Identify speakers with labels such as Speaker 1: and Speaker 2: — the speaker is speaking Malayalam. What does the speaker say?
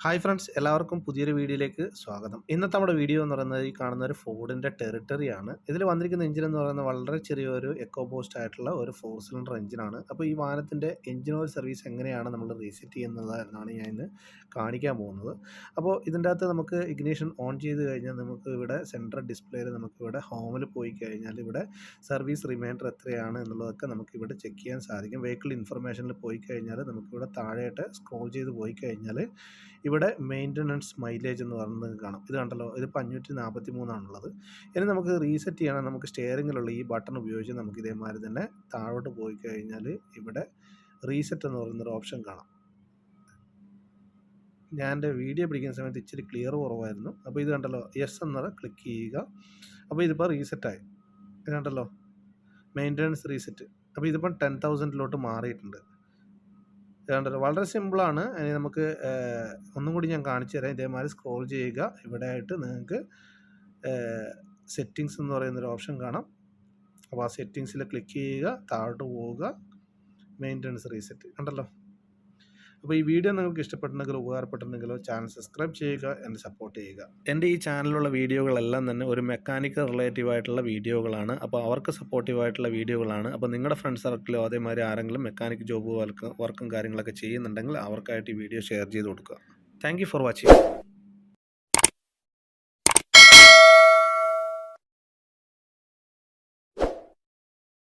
Speaker 1: ഹായ് ഫ്രണ്ട്സ്, എല്ലാവർക്കും പുതിയൊരു വീഡിയോയിലേക്ക് സ്വാഗതം. ഇന്നത്തെ നമ്മുടെ വീഡിയോ എന്ന് പറയുന്നത് ഈ കാണുന്ന ഒരു ഫോർഡിൻ്റെ ടെറിട്ടറിയാണ്. ഇതിൽ വന്നിരിക്കുന്ന എഞ്ചിൻ എന്ന് പറയുന്നത് വളരെ ചെറിയൊരു എക്കോ ബൂസ്റ്റ് ആയിട്ടുള്ള ഒരു 4 സിലിണ്ടർ എഞ്ചിനാണ്. അപ്പോൾ ഈ വാഹനത്തിൻ്റെ എഞ്ചിൻ ഓയിൽ സർവീസ് എങ്ങനെയാണ് നമ്മൾ റീസെറ്റ് ചെയ്യുന്നത് എന്നാണ് ഞാൻ ഇന്ന് കാണിക്കാൻ പോകുന്നത്. അപ്പോൾ ഇതിൻ്റെ അകത്ത് നമുക്ക് ഇഗ്നിഷൻ ഓൺ ചെയ്ത് കഴിഞ്ഞാൽ നമുക്ക് ഇവിടെ സെൻട്രൽ ഡിസ്പ്ലേയിൽ നമുക്കിവിടെ ഹോമിൽ പോയി കഴിഞ്ഞാൽ ഇവിടെ സർവീസ് റിമൈൻഡർ എത്രയാണ് എന്നുള്ളതൊക്കെ നമുക്കിവിടെ ചെക്ക് ചെയ്യാൻ സാധിക്കും. വെഹിക്കിൾ ഇൻഫർമേഷനിൽ പോയി കഴിഞ്ഞാൽ നമുക്കിവിടെ താഴെയായിട്ട് സ്ക്രോൾ ചെയ്ത് പോയി കഴിഞ്ഞാൽ ഇവിടെ മെയിൻ്റനൻസ് മൈലേജ് എന്ന് പറയുന്നത് കാണാം. ഇത് കണ്ടല്ലോ, ഇതിപ്പോൾ 543 ഇനി നമുക്ക് റീസെറ്റ് ചെയ്യണം. നമുക്ക് സ്റ്റിയറിങ്ങിലുള്ള ഈ ബട്ടൺ ഉപയോഗിച്ച് നമുക്ക് ഇതേമാതിരി തന്നെ താഴോട്ട് പോയി കഴിഞ്ഞാൽ ഇവിടെ റീസെറ്റ് എന്ന് പറയുന്നൊരു ഓപ്ഷൻ കാണാം. ഞാൻ എൻ്റെ വീഡിയോ പിടിക്കുന്ന സമയത്ത് ഇച്ചിരി ക്ലിയർ കുറവായിരുന്നു. അപ്പോൾ ഇത് കണ്ടല്ലോ, യെസ് എന്നത് ക്ലിക്ക് ചെയ്യുക. അപ്പോൾ ഇതിപ്പോൾ റീസെറ്റായി. ഇത് കണ്ടല്ലോ, മെയിൻ്റനൻസ് റീസെറ്റ്. അപ്പോൾ ഇതിപ്പം 10,000 മാറിയിട്ടുണ്ട്. കണ്ടല്ലോ, വളരെ സിമ്പിളാണ്. ഇനി നമുക്ക് ഒന്നും കൂടി ഞാൻ കാണിച്ചു തരാം. ഇതേമാതിരി സ്ക്രോൾ ചെയ്യുക. ഇവിടെ ആയിട്ട് നിങ്ങൾക്ക് സെറ്റിങ്സ് എന്ന് പറയുന്നൊരു ഓപ്ഷൻ കാണാം. അപ്പോൾ ആ സെറ്റിങ്സിൽ ക്ലിക്ക് ചെയ്യുക, താഴോട്ട് പോവുക, മെയിൻ്റനൻസ് റീസെറ്റ്. കണ്ടല്ലോ. അപ്പോൾ ഈ വീഡിയോ നിങ്ങൾക്ക് ഇഷ്ടപ്പെട്ടിട്ടുണ്ടെങ്കിലോ ഉപകാരപ്പെട്ടിട്ടുണ്ടെങ്കിലോ ചാനൽ സബ്സ്ക്രൈബ് ചെയ്യുക, എന്നെ സപ്പോർട്ട് ചെയ്യുക. എൻ്റെ ഈ ചാനലിലുള്ള വീഡിയോകളെല്ലാം തന്നെ ഒരു മെക്കാനിക്കൽ റിലേറ്റീവ് ആയിട്ടുള്ള വീഡിയോകളാണ്. അപ്പോൾ അവർക്ക് സപ്പോർട്ടീവായിട്ടുള്ള വീഡിയോകളാണ്. അപ്പോൾ നിങ്ങളുടെ ഫ്രണ്ട് സർക്കിളോ അതേമാതിരി ആരെങ്കിലും മെക്കാനിക് ജോബ് വർക്കും കാര്യങ്ങളൊക്കെ ചെയ്യുന്നുണ്ടെങ്കിൽ അവർക്കായിട്ട് ഈ വീഡിയോ ഷെയർ ചെയ്ത് കൊടുക്കുക. Thank you for watching.